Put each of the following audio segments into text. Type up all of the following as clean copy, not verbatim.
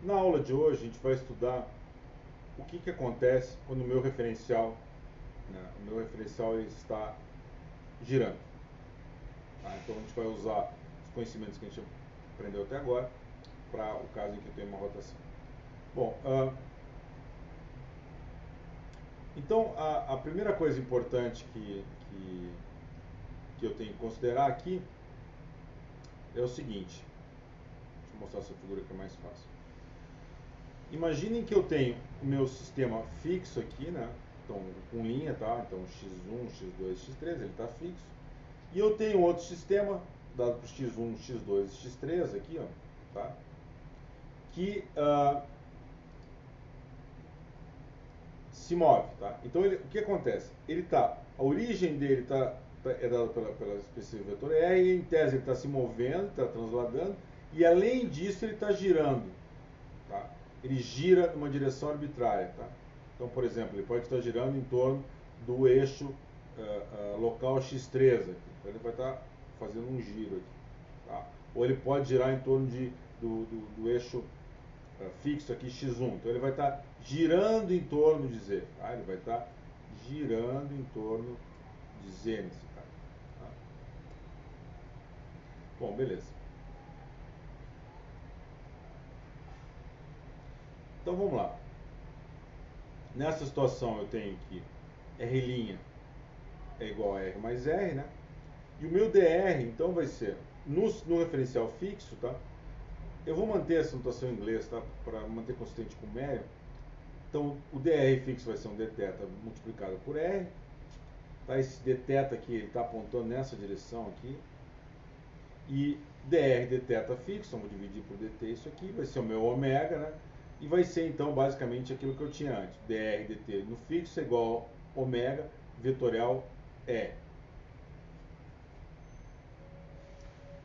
Na aula de hoje a gente vai estudar o que acontece quando o meu referencial, né, ele está girando. Tá? Então a gente vai usar os conhecimentos que a gente aprendeu até agora para o caso em que eu tenho uma rotação. Bom, então a primeira coisa importante que eu tenho que considerar aqui é o seguinte. Deixa eu mostrar essa figura que é mais fácil. Imaginem que eu tenho o meu sistema fixo aqui, né? Então, com linha, tá? Então, x1, x2, x3, ele está fixo. E eu tenho outro sistema, dado por x1, x2 e x3 aqui, ó, tá? Que se move, tá? Então, o que acontece? A origem dele é dada pela espécie vetor R, e em tese ele está se movendo, está transladando, e além disso ele está girando, tá? Ele gira numa direção arbitrária, tá? Então, por exemplo, ele pode estar girando em torno do eixo local x3 aqui. Então ele vai estar fazendo um giro aqui, tá? Ou ele pode girar em torno do eixo fixo aqui x1. Então ele vai estar girando em torno de z, tá? Ele vai estar girando em torno de z nesse caso, tá? Bom, beleza. Então vamos lá. Nessa situação eu tenho que R' é igual a R mais R, né? E o meu dr, então, vai ser, no referencial fixo, tá? Eu vou manter essa notação em inglês, tá? Para manter consistente com o mérito. Então, o dr fixo vai ser um dθ multiplicado por R. Tá? Esse dθ aqui, ele está apontando nessa direção aqui. E dr dθ fixo, vamos dividir por dt isso aqui, vai ser o meu ômega, né? E vai ser, então, basicamente aquilo que eu tinha antes. Dr dt no fixo é igual a ômega vetorial E.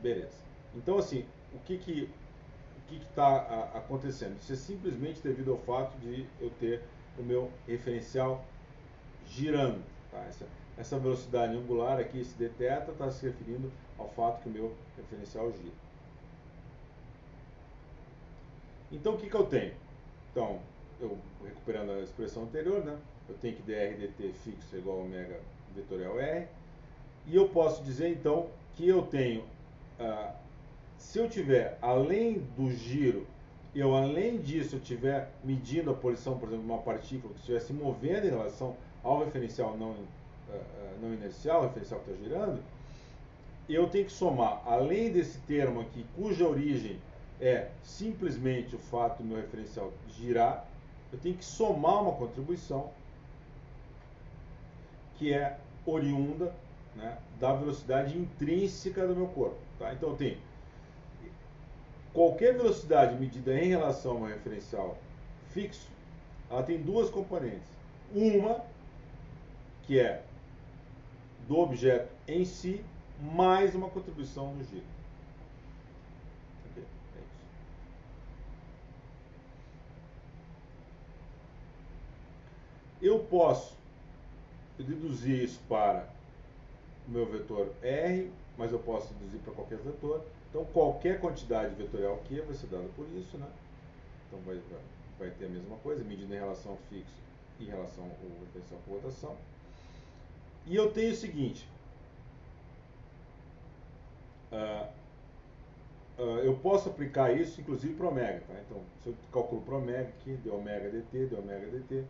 Beleza. Então, assim, o que está acontecendo? Isso é simplesmente devido ao fato de eu ter o meu referencial girando. Tá? Essa velocidade angular aqui, esse dθ, está se referindo ao fato que o meu referencial gira. Então, o que eu tenho? Então, eu recuperando a expressão anterior, né? Eu tenho que dr dt fixo é igual a ômega vetorial R. E eu posso dizer, então, que eu tenho... se eu tiver, além do giro, além disso, eu estiver medindo a posição, por exemplo, de uma partícula que estiver se movendo em relação ao referencial não inercial, o referencial que está girando, eu tenho que somar, além desse termo aqui, cuja origem é simplesmente o fato do meu referencial girar, eu tenho que somar uma contribuição que é oriunda, né, da velocidade intrínseca do meu corpo. Tá? Então eu tenho qualquer velocidade medida em relação ao referencial fixo, ela tem duas componentes. Uma, que é do objeto em si, mais uma contribuição no giro. Okay? É isso. Eu posso deduzir isso para o meu vetor R, mas eu posso deduzir para qualquer vetor. Então, qualquer quantidade vetorial Q vai ser dada por isso, né? Então, vai ter a mesma coisa, medida em relação ao fixo e em relação ao referencial por rotação. E eu tenho o seguinte, eu posso aplicar isso, inclusive, para ômega. Tá? Então, se eu calculo para ômega aqui, deu ômega dt,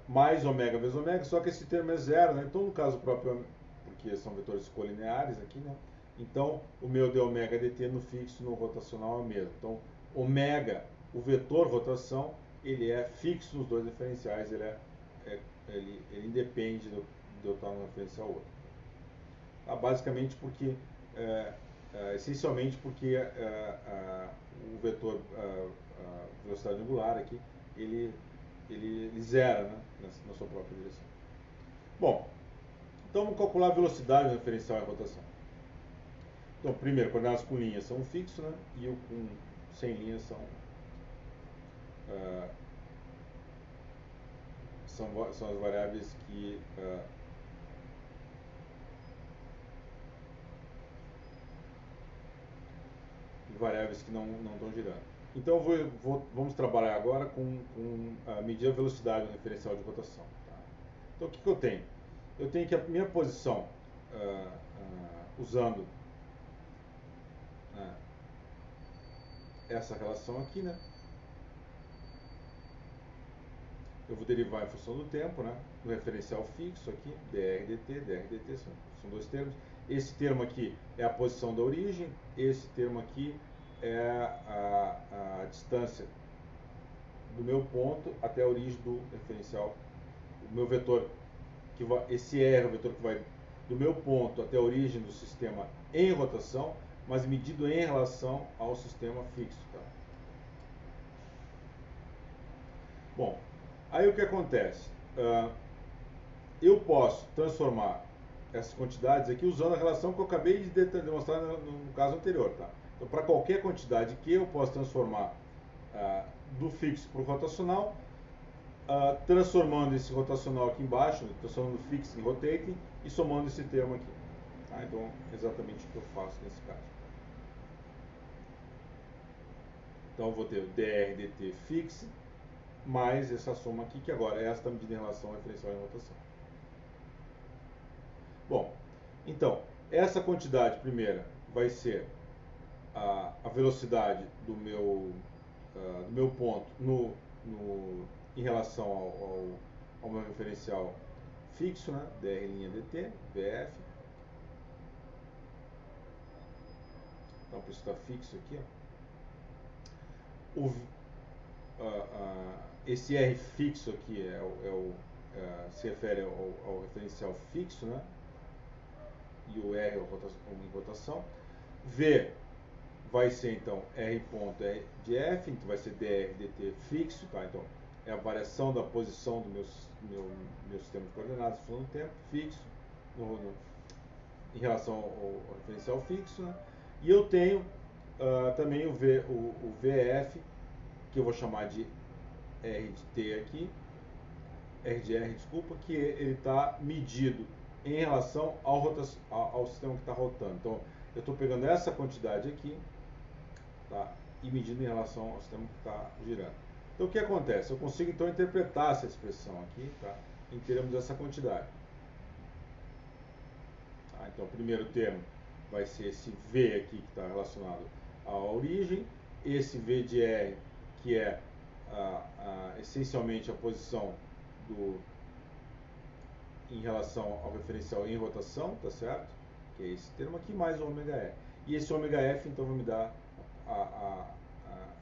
mais ômega vezes ômega, só que esse termo é zero, né? Então, no caso próprio, porque são vetores colineares aqui, né? Então, o meu d ômega dt no fixo no rotacional é o mesmo. Então, ômega, o vetor rotação, ele é fixo nos dois referenciais, ele independe de eu estar no referencial outro. Tá? Basicamente porque, essencialmente porque o vetor velocidade angular aqui, ele zera, né, na sua própria direção. Bom, então vamos calcular a velocidade do referencial em rotação. Então, primeiro, coordenadas com linhas são um fixo, né? E o com sem linhas são as variáveis que não estão girando. Então vamos trabalhar agora com medir a velocidade do referencial de rotação. Tá? Então o que eu tenho? Eu tenho que a minha posição, usando essa relação aqui, né? Eu vou derivar em função do tempo, né? Do referencial fixo aqui, dr dt, são dois termos. Esse termo aqui é a posição da origem, esse termo aqui é a distância do meu ponto até a origem do referencial, o meu vetor, esse R é o vetor que vai do meu ponto até a origem do sistema em rotação, mas medido em relação ao sistema fixo. Tá? Bom, aí o que acontece? Eu posso transformar essas quantidades aqui usando a relação que eu acabei de demonstrar no caso anterior. Tá? Então, para qualquer quantidade que eu posso transformar do fixo para o rotacional, transformando esse rotacional aqui embaixo, transformando fixo em rotating e somando esse termo aqui. Tá? Então, exatamente o que eu faço nesse caso. Então, eu vou ter o dr dt fixo mais essa soma aqui, que agora é esta medida em relação ao referencial em rotação. Bom, então, essa quantidade primeira vai ser a velocidade do meu ponto em relação ao meu referencial fixo, né? dr' dt, vf. Então, por isso está fixo aqui. Ó. Esse R fixo aqui se refere ao referencial fixo, né? E o R em rotação. V vai ser então R ponto R de F, então vai ser dr dt fixo, tá? Então é a variação da posição do meu sistema de coordenadas no tempo fixo em relação ao referencial fixo, né? E eu tenho também o VF, que eu vou chamar de R de T aqui, R de R, desculpa, que ele está medido em relação ao sistema que está rotando. Então, eu estou pegando essa quantidade aqui, tá, e medindo em relação ao sistema que está girando. Então, o que acontece? Eu consigo, então, interpretar essa expressão aqui, tá, em termos dessa quantidade. Tá, então, o primeiro termo vai ser esse V aqui, que está relacionado à origem, esse V de R, que é essencialmente a posição em relação ao referencial em rotação, tá certo? Que é esse termo aqui, mais o ômega E. E esse ômega F, então, vai me dar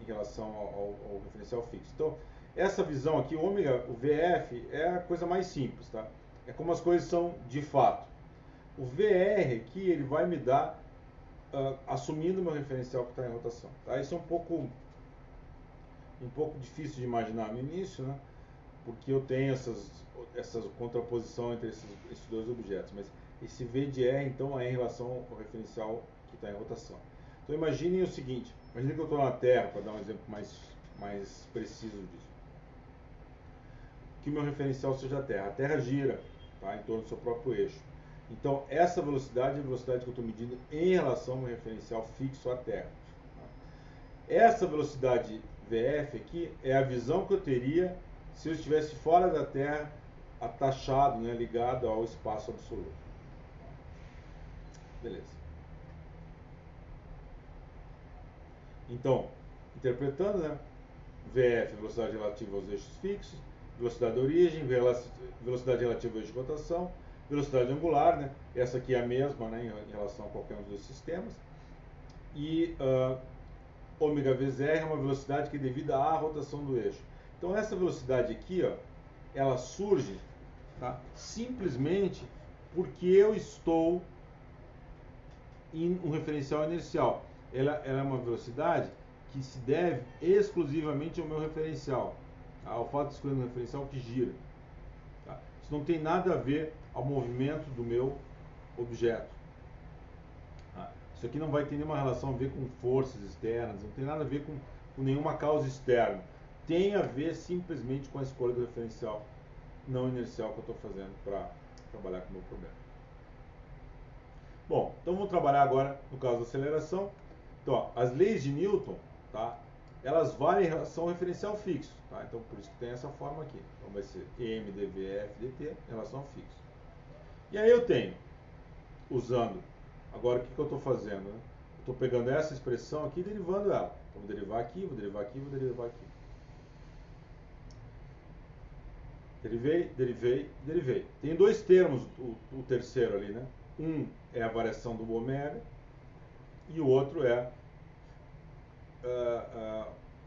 em relação ao referencial fixo. Então, essa visão aqui, o VF, é a coisa mais simples, tá? É como as coisas são de fato. O VR aqui, ele vai me dar, assumindo o meu referencial que está em rotação. Tá? Isso é um pouco difícil de imaginar no início, né? Porque eu tenho essa contraposição entre esses dois objetos, mas esse V de R, então, é em relação ao referencial que está em rotação. Então, imaginem o seguinte, imagine que eu estou na Terra, para dar um exemplo mais preciso disso. Que o meu referencial seja a Terra. A Terra gira, tá, em torno do seu próprio eixo. Então, essa velocidade é a velocidade que eu estou medindo em relação ao meu referencial fixo à Terra. Tá? Essa velocidade VF aqui é a visão que eu teria se eu estivesse fora da Terra, atachado, né, ligado ao espaço absoluto. Beleza. Então, interpretando, né, VF, velocidade relativa aos eixos fixos, velocidade da origem, velocidade relativa ao eixo de rotação, velocidade angular, né, essa aqui é a mesma, né, em relação a qualquer um dos sistemas, e ômega vezes R é uma velocidade que é devida à rotação do eixo. Então, essa velocidade aqui, ó, ela surge, tá, simplesmente porque eu estou em um referencial inercial. Ela é uma velocidade que se deve exclusivamente ao meu referencial, tá, ao fato de escolher um referencial que gira. Tá? Isso não tem nada a ver ao movimento do meu objeto. Tá? Isso aqui não vai ter nenhuma relação a ver com forças externas, não tem nada a ver com nenhuma causa externa. Tem a ver simplesmente com a escolha do referencial não inercial que eu estou fazendo para trabalhar com o meu problema. Bom, então vamos trabalhar agora no caso da aceleração. Então, ó, as leis de Newton, tá, elas valem em relação ao referencial fixo. Tá? Então, por isso que tem essa forma aqui. Então, vai ser EM, DVF, DT em relação ao fixo. E aí eu tenho, usando, agora o que eu estou fazendo? Né? Estou pegando essa expressão aqui e derivando ela. Então, vou derivar aqui, vou derivar aqui, vou derivar aqui. Derivei, derivei, derivei. Tem dois termos, o terceiro ali, né? Um é a variação do ômega e o outro é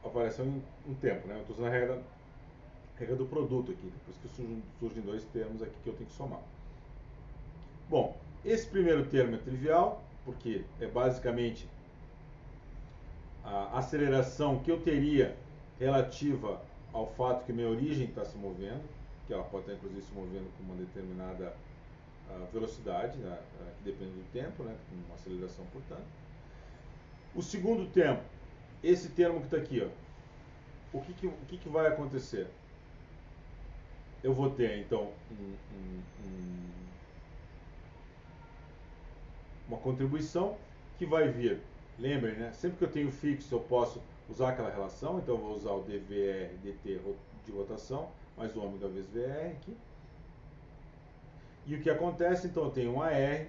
a variação em tempo, né? Eu estou usando a regra do produto aqui, por isso que surgem dois termos aqui que eu tenho que somar. Bom, esse primeiro termo é trivial, porque é basicamente a aceleração que eu teria relativa ao fato que minha origem está se movendo, que ela pode estar inclusive se movendo com uma determinada velocidade, né, que depende do tempo, né, com uma aceleração, portanto. O segundo termo, esse termo que está aqui, ó, o que vai acontecer? Eu vou ter, então, uma contribuição que vai vir, lembrem, né, sempre que eu tenho fixo eu posso usar aquela relação, então eu vou usar o dVr dt de rotação, mais o ômega vezes Vr aqui. E o que acontece, então, eu tenho um AR,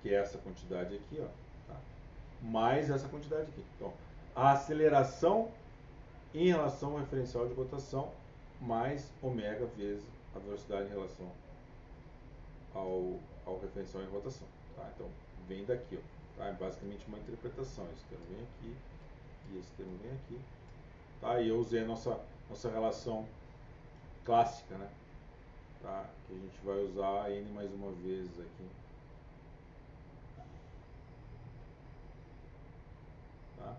que é essa quantidade aqui, ó, tá? Mais essa quantidade aqui. Então, a aceleração em relação ao referencial de rotação, mais ômega vezes a velocidade em relação ao referencial em rotação. Tá? Então, vem daqui. Ó, tá? É basicamente uma interpretação. Esse termo vem aqui e esse termo vem aqui. Tá? E eu usei a nossa relação clássica, né? Tá? Que a gente vai usar N mais uma vez aqui. Tá?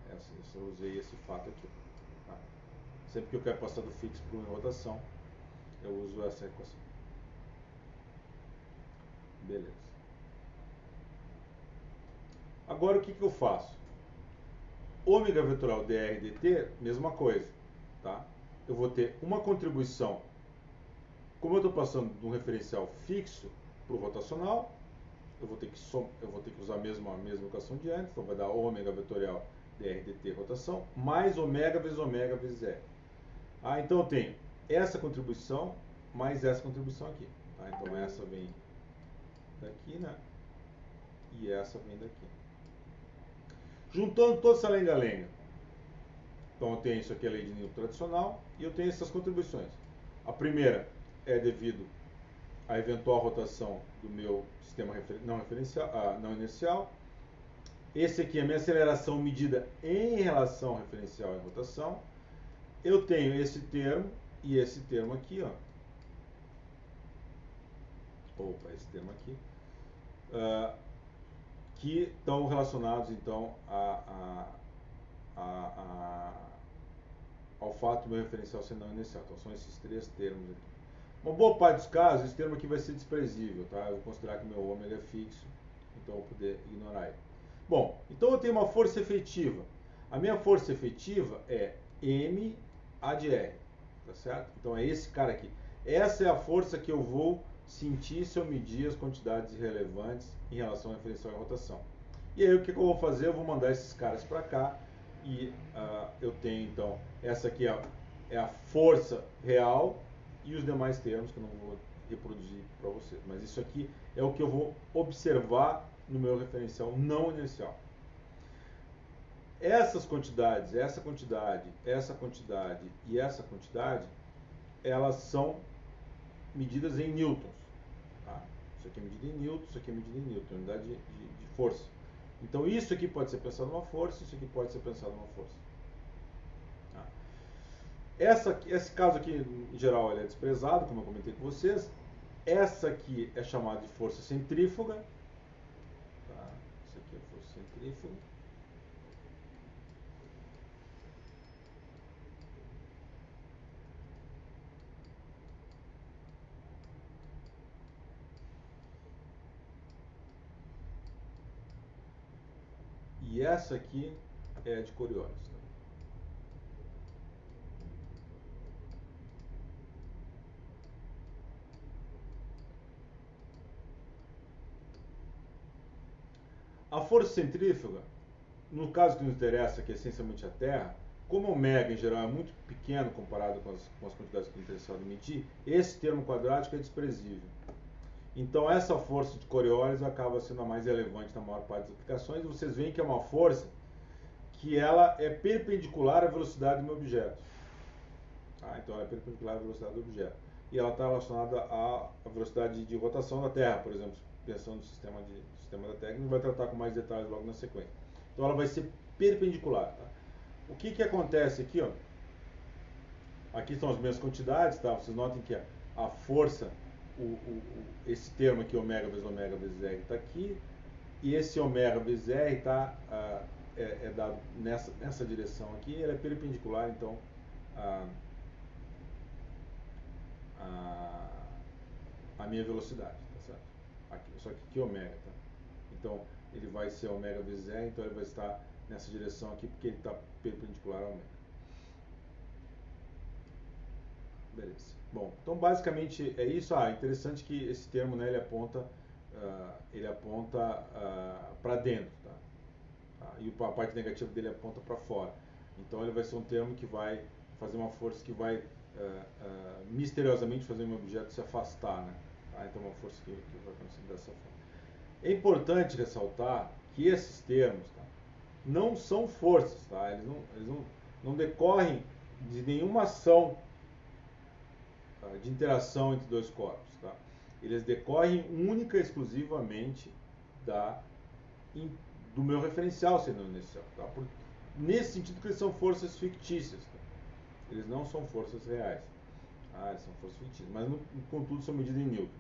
Eu usei esse fato aqui. Tá? Sempre que eu quero passar do fixo para uma rotação, eu uso essa equação. Beleza. Agora o que eu faço? Ômega vetorial dr dt, mesma coisa. Tá? Eu vou ter uma contribuição. Como eu estou passando de um referencial fixo para o rotacional, eu vou ter que usar a mesma equação de antes, então vai dar ômega vetorial dr dt rotação, mais ômega vezes r. Então eu tenho essa contribuição mais essa contribuição aqui. Tá? Então essa vem daqui, né? E essa vem daqui. Juntando toda essa lenga-lenga. Então eu tenho isso aqui, a lei de Newton tradicional, e eu tenho essas contribuições. A primeira é devido à eventual rotação do meu sistema não inercial. Esse aqui é a minha aceleração medida em relação ao referencial em rotação. Eu tenho esse termo e esse termo aqui, ó. Opa, esse termo aqui. Que estão relacionados, então, ao fato do meu referencial ser não inercial. Então, são esses três termos aqui. Uma boa parte dos casos, esse termo aqui vai ser desprezível, tá? Eu vou considerar que meu ômega é fixo, então eu vou poder ignorar ele. Bom, então eu tenho uma força efetiva. A minha força efetiva é M A de R, tá certo? Então é esse cara aqui. Essa é a força que eu vou sentir se eu medir as quantidades irrelevantes em relação ao referencial e rotação. E aí o que eu vou fazer? Eu vou mandar esses caras para cá e eu tenho então, essa aqui é a força real e os demais termos que eu não vou reproduzir para vocês. Mas isso aqui é o que eu vou observar no meu referencial não inercial. Essas quantidades, essa quantidade, essa quantidade e essa quantidade, elas são medidas em newtons. Tá? Isso aqui é medido em newton, isso aqui é medido em newton, unidade de força. Então isso aqui pode ser pensado numa força, isso aqui pode ser pensado numa força. Tá? Esse caso aqui, em geral, ele é desprezado, como eu comentei com vocês. Essa aqui é chamada de força centrífuga. Tá? Isso aqui é força centrífuga. E essa aqui é de Coriolis. Tá? A força centrífuga, no caso que nos interessa, que é essencialmente a Terra, como ômega em geral é muito pequeno comparado com as quantidades que é interessado em medir, esse termo quadrático é desprezível. Então essa força de Coriolis acaba sendo a mais relevante na maior parte das aplicações. Vocês veem que é uma força que ela é perpendicular à velocidade do meu objeto. Então ela é perpendicular à velocidade do objeto. E ela está relacionada à velocidade de rotação da Terra, por exemplo, pensando no sistema da Terra, que a gente vai tratar com mais detalhes logo na sequência. Então ela vai ser perpendicular. Tá? O que acontece aqui? Ó? Aqui estão as mesmas quantidades, tá? Vocês notem que a força, esse termo aqui, ômega vezes R, está aqui, e esse ômega vezes R está dado nessa direção aqui, ele é perpendicular, então, a minha velocidade, tá certo? Só que aqui é ômega, tá? Então, ele vai ser ômega vezes R, então ele vai estar nessa direção aqui, porque ele está perpendicular ao ômega. Beleza. Bom, então basicamente é isso. Interessante que esse termo, né, ele aponta para dentro, tá? E a parte negativa dele aponta para fora. Então ele vai ser um termo que vai fazer uma força que vai misteriosamente fazer um objeto se afastar, né? Tá? Então é uma força que vai acontecer dessa forma. É importante ressaltar que esses termos, tá, não são forças, tá? Eles não decorrem de nenhuma ação de interação entre dois corpos. Tá? Eles decorrem única e exclusivamente do meu referencial sendo inicial. Tá? Nesse sentido que eles são forças fictícias. Tá? Eles não são forças reais. Eles são forças fictícias, mas contudo são medidas em newtons.